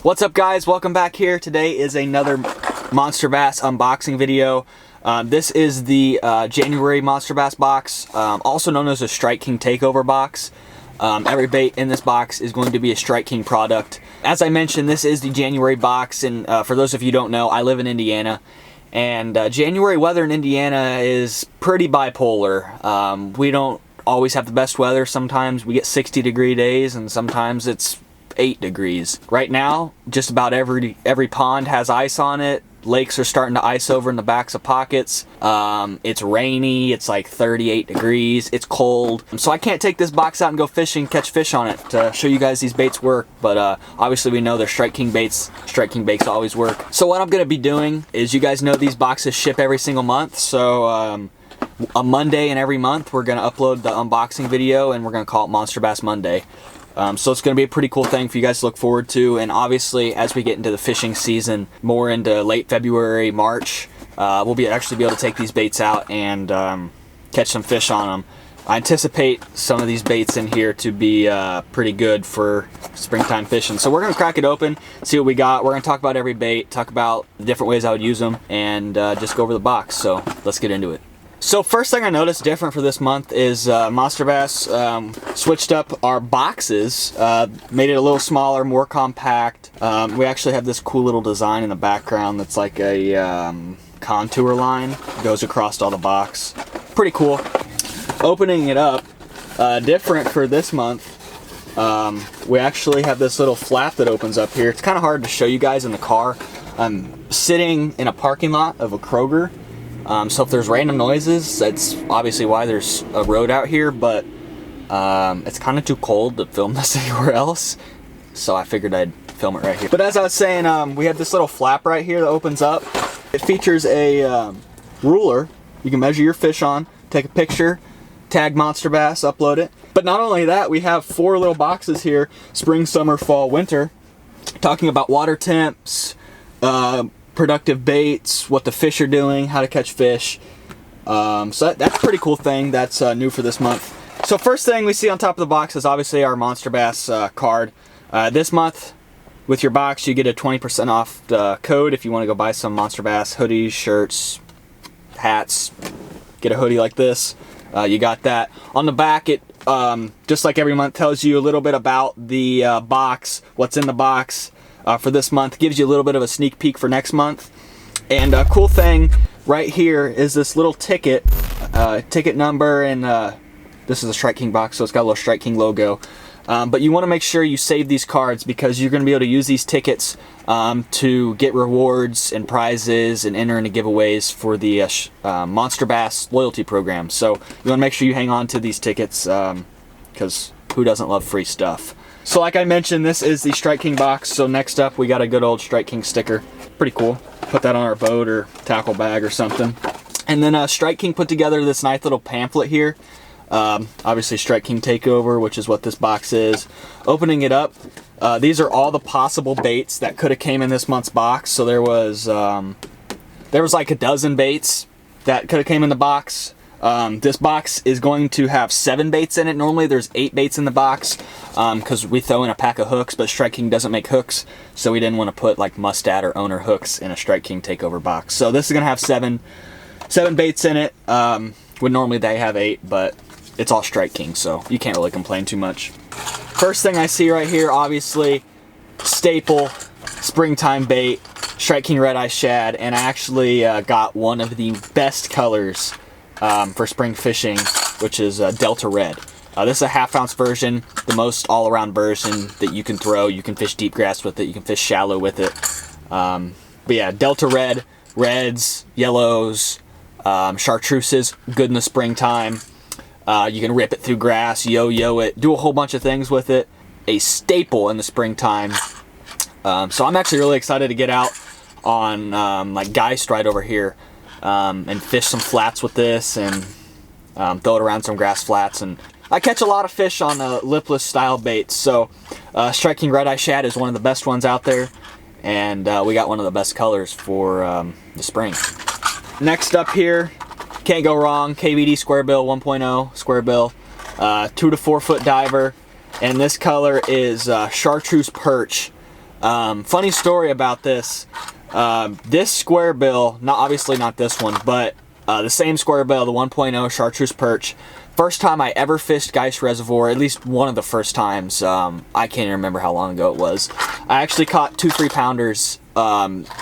What's up guys, welcome back here. Today is another Monster Bass unboxing video. This is the January Monster Bass box, also known as a Strike King Takeover box. Every bait in this box is going to be a Strike King product. As I mentioned, this is the January box, and for those of you who don't know, I live in Indiana. And January weather in Indiana is pretty bipolar. We don't always have the best weather. Sometimes we get 60-degree days, and sometimes it's 8 degrees. Right now, just about every pond has ice on it. Lakes are starting to ice over in the backs of pockets. It's rainy. It's like 38 degrees. It's cold. So I can't take this box out and go fishing, catch fish on it to show you guys these baits work. But obviously we know they're Strike King baits. Strike King baits always work. So what I'm going to be doing is, you guys know these boxes ship every single month. So a Monday in every month we're going to upload the unboxing video, and we're going to call it Monster Bass Monday. So it's going to be a pretty cool thing for you guys to look forward to. And obviously, as we get into the fishing season, more into late February, March, we'll actually be able to take these baits out and catch some fish on them. I anticipate some of these baits in here to be pretty good for springtime fishing. So we're going to crack it open, see what we got. We're going to talk about every bait, talk about the different ways I would use them, and just go over the box. So let's get into it. So first thing I noticed different for this month is Monster Bass switched up our boxes, made it a little smaller, more compact. We actually have this cool little design in the background that's like a contour line, goes across all the box. Pretty cool. Opening it up, different for this month, we actually have this little flap that opens up here. It's kind of hard to show you guys in the car. I'm sitting in a parking lot of a Kroger. So if there's random noises, that's obviously why there's a road out here, but it's kind of too cold to film this anywhere else, so I figured I'd film it right here. But as I was saying, we have this little flap right here that opens up. It features a ruler you can measure your fish on, take a picture, tag Monster Bass, upload it. But not only that, we have 4 little boxes here: spring, summer, fall, winter, talking about water temps, productive baits, what the fish are doing, how to catch fish. So that's a pretty cool thing that's new for this month. So first thing we see on top of the box is obviously our Monster Bass card. This month, with your box, you get a 20% off the code if you want to go buy some Monster Bass hoodies, shirts, hats. Get a hoodie like this. You got that. On the back, it just like every month tells you a little bit about the box, what's in the box. For this month, gives you a little bit of a sneak peek for next month. And a cool thing right here is this little ticket, ticket number, and this is a Strike King box, so it's got a little Strike King logo. But you want to make sure you save these cards, because you're going to be able to use these tickets to get rewards and prizes and enter into giveaways for the Monster Bass loyalty program. So you want to make sure you hang on to these tickets, because who doesn't love free stuff? So like I mentioned, this is the Strike King box. So next up, we got a good old Strike King sticker. Pretty cool. Put that on our boat or tackle bag or something. And then Strike King put together this nice little pamphlet here. Obviously Strike King Takeover, which is what this box is. Opening it up, these are all the possible baits that could have came in this month's box. So there was like a dozen baits that could have came in the box. This box is going to have 7 baits in it. Normally there's 8 baits in the box, because we throw in a pack of hooks, but Strike King doesn't make hooks, so we didn't want to put like Mustad or Owner hooks in a Strike King Takeover box. So this is going to have 7 baits in it, when normally they have 8, but it's all Strike King, so you can't really complain too much. First thing I see right here, obviously, staple, springtime bait, Strike King Red Eye Shad, and I actually got one of the best colors for spring fishing, which is Delta Red. This is a 1/2 ounce version, the most all-around version that you can throw. You can fish deep grass with it, you can fish shallow with it. But yeah, Delta Red, reds, yellows, chartreuses, good in the springtime. You can rip it through grass, yo-yo it, do a whole bunch of things with it. A staple in the springtime. So I'm actually really excited to get out on like Geist right over here. And fish some flats with this, and throw it around some grass flats. And I catch a lot of fish on lipless style baits, so Strike King Red Eye Shad is one of the best ones out there, and we got one of the best colors for the spring. Next up here, can't go wrong, KVD Square Bill 1.0 Square Bill, 2 to 4 foot diver, and this color is Chartreuse Perch. Funny story about this. This square bill, obviously not this one, but the same square bill, the 1.0 chartreuse perch. First time I ever fished Geist Reservoir, at least one of the first times. I can't even remember how long ago it was. I actually caught 2 3-pounders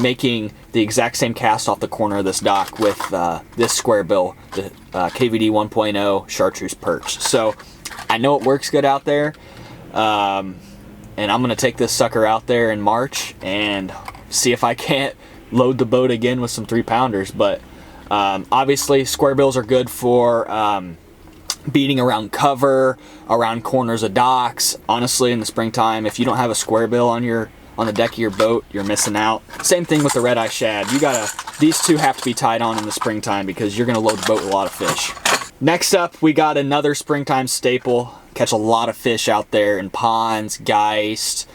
making the exact same cast off the corner of this dock with this square bill, the KVD 1.0 chartreuse perch. So I know it works good out there, and I'm gonna take this sucker out there in March and see if I can't load the boat again with some 3-pounders. But obviously square bills are good for beating around cover, around corners of docks. Honestly, in the springtime, if you don't have a square bill on the deck of your boat, you're missing out. Same thing with the red eye shad. These two have to be tied on in the springtime because you're gonna load the boat with a lot of fish. Next up, we got another springtime staple. Catch a lot of fish out there in ponds, Geist,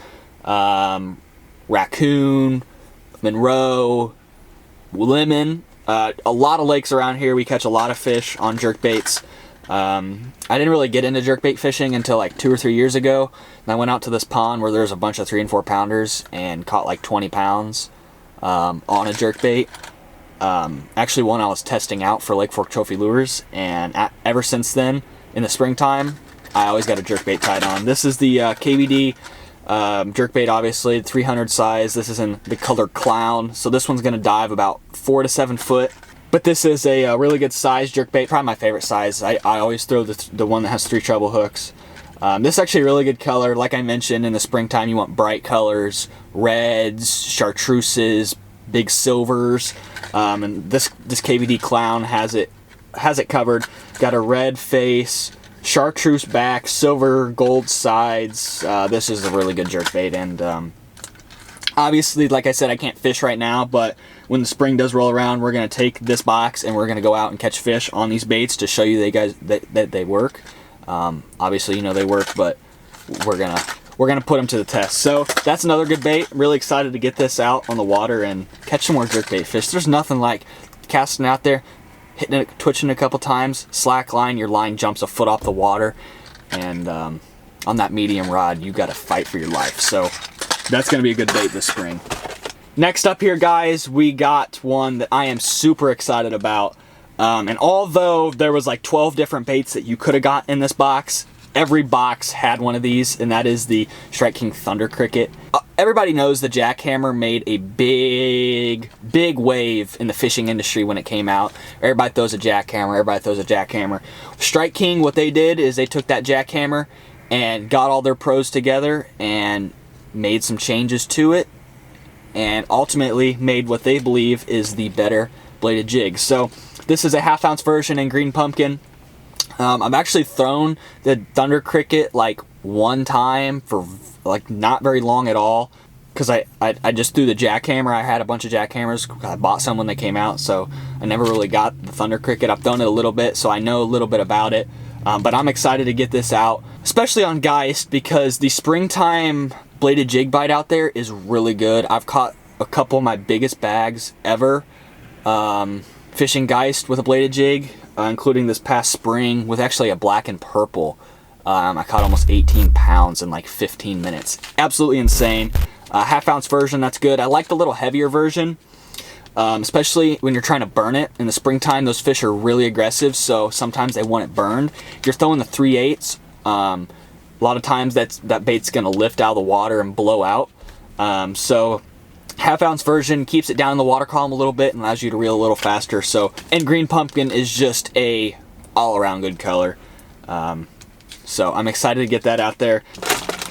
Raccoon, Monroe, Lemon. A lot of lakes around here. We catch a lot of fish on jerkbaits. I didn't really get into jerkbait fishing until like 2 or 3 years ago. And I went out to this pond where there's a bunch of 3 and 4 pounders and caught like 20 pounds on a jerkbait. Actually one I was testing out for Lake Fork Trophy Lures, and ever since then, in the springtime, I always got a jerkbait tied on. This is the KVD jerkbait, obviously, 300 size. This is in the color Clown, so this one's gonna dive about 4 to 7 foot. But this is a really good size jerkbait, probably my favorite size. I always throw the one that has 3 treble hooks. This is actually a really good color. Like I mentioned, in the springtime you want bright colors, reds, chartreuses, big silvers, and this KVD Clown has it covered. Got a red face, chartreuse back, silver gold sides. This is a really good jerkbait, and obviously, like I said, I can't fish right now, but when the spring does roll around, we're gonna take this box and we're gonna go out and catch fish on these baits to show you that they work. Obviously, you know they work, but we're gonna put them to the test. So that's another good bait. I'm really excited to get this out on the water and catch some more jerkbait fish. There's nothing like casting out there, hitting it, twitching a couple times, slack line, your line jumps a foot off the water, and on that medium rod, you got to fight for your life. So that's gonna be a good bait this spring. Next up here, guys, we got one that I am super excited about. And although there was like 12 different baits that you could have got in this box, every box had one of these, and that is the Strike King Thunder Cricket. Everybody knows the jackhammer made a big wave in the fishing industry when it came out. Everybody throws a jackhammer. Strike King, what they did is they took that jackhammer and got all their pros together and made some changes to it, and ultimately made what they believe is the better bladed jig. So this is a 1/2 ounce version in green pumpkin. I've actually thrown the Thunder Cricket like one time for like not very long at all, because I just threw the jackhammer. I had a bunch of jackhammers. I bought some when they came out, so I never really got the Thunder Cricket. I've thrown it a little bit, so I know a little bit about it. But I'm excited to get this out, especially on Geist, because the springtime bladed jig bite out there is really good. I've caught a couple of my biggest bags ever fishing Geist with a bladed jig, including this past spring with actually a black and purple. I caught almost 18 pounds in like 15 minutes. Absolutely insane. 1/2 ounce version, that's good. I like the little heavier version, especially when you're trying to burn it. In the springtime, those fish are really aggressive, so sometimes they want it burned. If you're throwing the 3/8, a lot of times that bait's gonna lift out of the water and blow out. So 1/2 ounce version keeps it down in the water column a little bit and allows you to reel a little faster. So, and green pumpkin is just a all-around good color. So I'm excited to get that out there.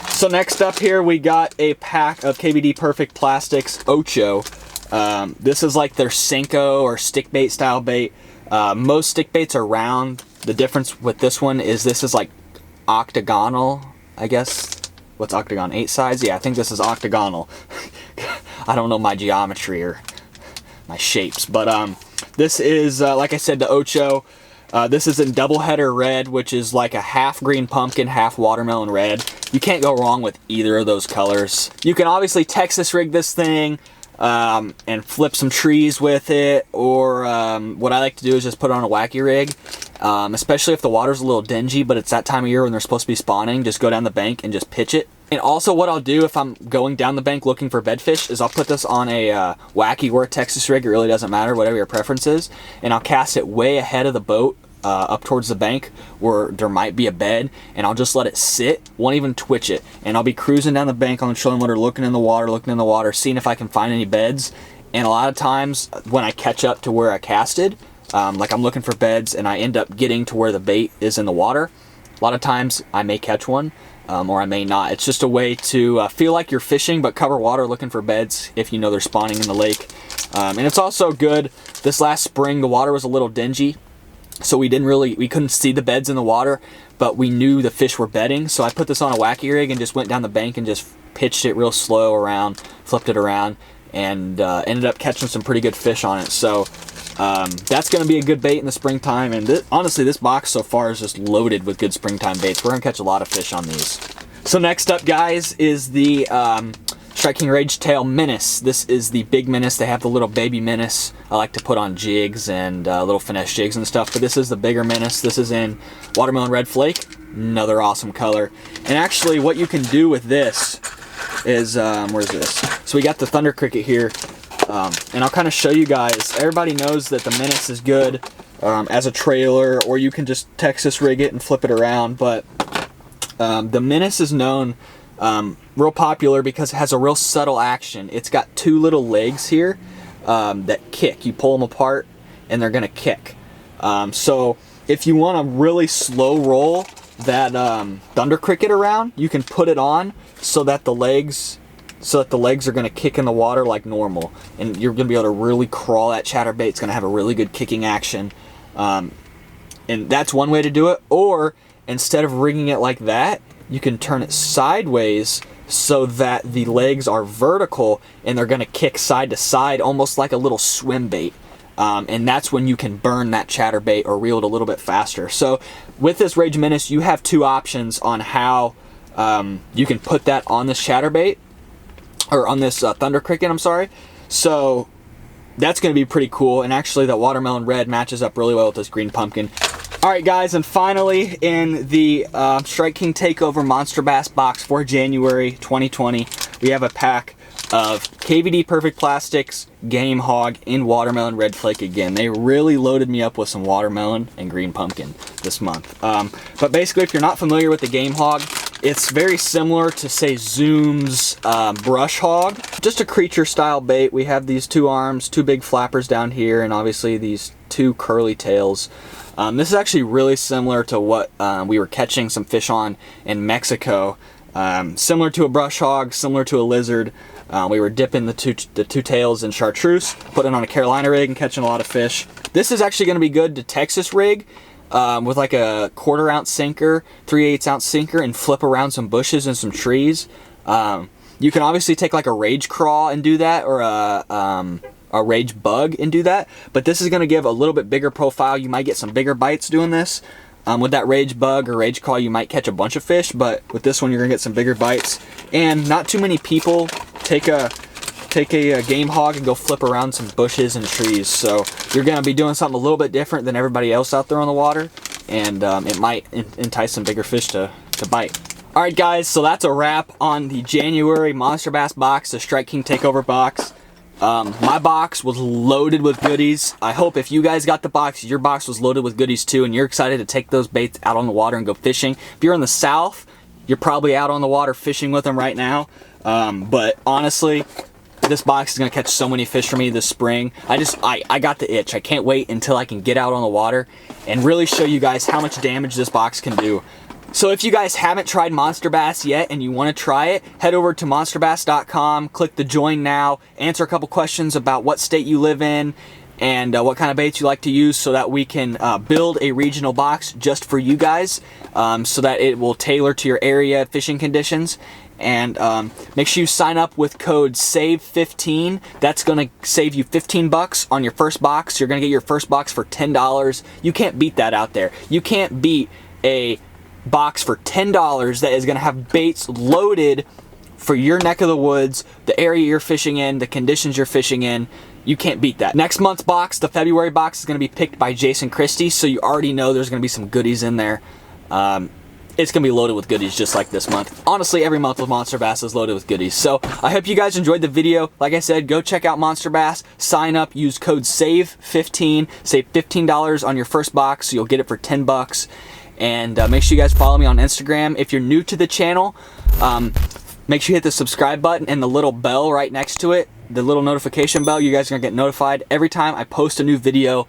So next up here, we got a pack of KVD Perfect Plastics Ocho. This is like their Senko or stick bait style bait. Most stick baits are round. The difference with this one is this is like octagonal, I guess. What's octagon? 8 sides? Yeah, I think this is octagonal. I don't know my geometry or my shapes, but this is, like I said, the Ocho. This is in double header red, which is like a half green pumpkin, half watermelon red. You can't go wrong with either of those colors. You can obviously Texas rig this thing. and flip some trees with it, or what I like to do is just put it on a wacky rig, especially if the water's a little dingy, but it's that time of year when they're supposed to be spawning. Just go down the bank and just pitch it. And also what I'll do if I'm going down the bank looking for bedfish is I'll put this on a wacky or a Texas rig. It really doesn't matter, whatever your preference is, and I'll cast it way ahead of the boat, up towards the bank where there might be a bed, and I'll just let it sit, won't even twitch it, and I'll be cruising down the bank on the trolling motor, looking in the water, seeing if I can find any beds. And a lot of times when I catch up to where I casted, like I'm looking for beds and I end up getting to where the bait is in the water, a lot of times I may catch one, or I may not. It's just a way to feel like you're fishing but cover water looking for beds if you know they're spawning in the lake. And it's also good, this last spring the water was a little dingy, so we couldn't see the beds in the water, but we knew the fish were bedding. So I put this on a wacky rig and just went down the bank and just pitched it real slow around, flipped it around, and ended up catching some pretty good fish on it. So that's going to be a good bait in the springtime. And honestly, this box so far is just loaded with good springtime baits. We're going to catch a lot of fish on these. So next up, guys, is the Strike King Rage Tail Menace. This is the big menace. They have the little baby menace I like to put on jigs and little finesse jigs and stuff, but this is the bigger menace. This is in Watermelon Red Flake, another awesome color. And actually what you can do with this is, where's this? So we got the Thunder Cricket here, and I'll kind of show you guys. Everybody knows that the menace is good as a trailer, or you can just Texas rig it and flip it around, but the menace is known real popular because it has a real subtle action. It's got two little legs here that kick. You pull them apart and they're gonna kick. So if you want to really slow roll that Thunder Cricket around, you can put it on so that the legs are gonna kick in the water like normal, and you're gonna be able to really crawl that chatterbait. It's gonna have a really good kicking action, and that's one way to do it. Or instead of rigging it like that, you can turn it sideways so that the legs are vertical and they're going to kick side to side, almost like a little swim bait. And that's when you can burn that chatterbait or reel it a little bit faster. So with this Rage Menace, you have two options on how you can put that on this chatterbait, or on this Thunder Cricket, I'm sorry. So that's going to be pretty cool, and actually that Watermelon Red matches up really well with this Green Pumpkin. Alright guys, and finally in the Strike King Takeover Monster Bass box for January 2020, we have a pack of KVD Perfect Plastics Game Hog in Watermelon Red Flake again. They really loaded me up with some watermelon and green pumpkin this month. But basically, if you're not familiar with the Game Hog, it's very similar to, say, Zoom's Brush Hog. Just a creature style bait. We have these two arms, two big flappers down here, and obviously these two curly tails. This is actually really similar to what we were catching some fish on in Mexico. Similar to a brush hog, similar to a lizard. We were dipping the two tails in chartreuse, putting it on a Carolina rig and catching a lot of fish. This is actually going to be good to Texas rig with like a 1/4 ounce sinker, 3/8 ounce sinker, and flip around some bushes and some trees. You can obviously take like a rage craw and do that, or a rage bug and do that, but this is going to give a little bit bigger profile. You might get some bigger bites doing this. With that rage bug or rage craw, you might catch a bunch of fish, but with this one you're going to get some bigger bites. And not too many people take a Game Hog and go flip around some bushes and trees, so you're going to be doing something a little bit different than everybody else out there on the water, and it might entice some bigger fish to bite. Alright guys, so that's a wrap on the January Monster Bass box, the Strike King Takeover box. My box was loaded with goodies. I hope if you guys got the box, your box was loaded with goodies too, and you're excited to take those baits out on the water and go fishing. If you're in the South, you're probably out on the water fishing with them right now. But honestly, this box is going to catch so many fish for me this spring. I got the itch. I can't wait until I can get out on the water and really show you guys how much damage this box can do. So if you guys haven't tried Monster Bass yet and you want to try it, head over to monsterbass.com, click the join now, answer a couple questions about what state you live in and what kind of baits you like to use, so that we can build a regional box just for you guys, so that it will tailor to your area fishing conditions. And make sure you sign up with code SAVE15. That's going to save you 15 bucks on your first box. You're going to get your first box for $10. You can't beat that out there. You can't beat a box for $10 that is going to have baits loaded for your neck of the woods, the area you're fishing in, the conditions you're fishing in. You can't beat that. Next month's box, the February box, is going to be picked by Jason Christie, so you already know there's going to be some goodies in there. It's going to be loaded with goodies just like this month. Honestly, every month with Monster Bass is loaded with goodies. So I hope you guys enjoyed the video. Like I said, go check out Monster Bass, sign up, use code SAVE15, save $15 on your first box, so you'll get it for 10 bucks. And make sure you guys follow me on Instagram. If you're new to the channel, make sure you hit the subscribe button and the little bell right next to it, the little notification bell. You guys are going to get notified every time I post a new video.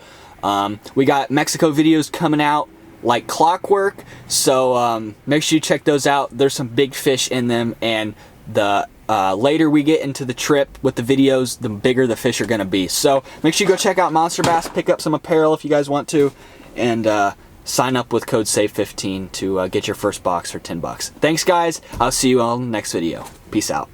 We got Mexico videos coming out like clockwork, so make sure you check those out. There's some big fish in them, and the later we get into the trip with the videos, the bigger the fish are going to be. So make sure you go check out Monster Bass, pick up some apparel if you guys want to, and sign up with code SAVE15 to get your first box for 10 bucks. Thanks guys, I'll see you on the next video. Peace out.